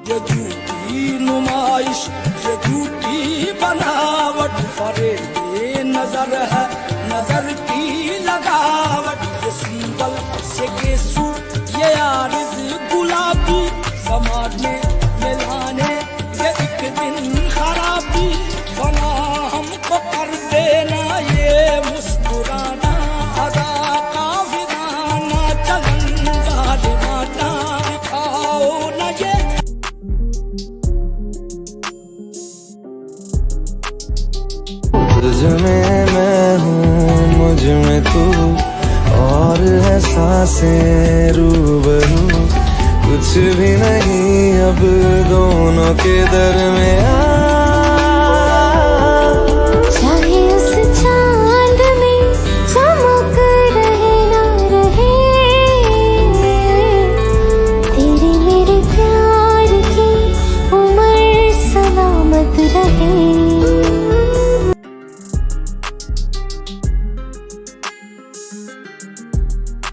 ये झूठी नुमाइश, ये झूठी बनावट, फरेब नजर है, नजर की लगावट। ये सिंबल से गेसू, ये आरिज़ गुलाबी, समाज में मिलाने ये एक दिन खराबी। बना हमको कर देना ये मुस्कुराना, अदा का विधाना, चलन जालिमाना, दिखाओ न ये। तुझ में मैं हूँ, मुझ में तू, और है सांसें रूबरू। कुछ भी नहीं अब दोनों के दरमियान।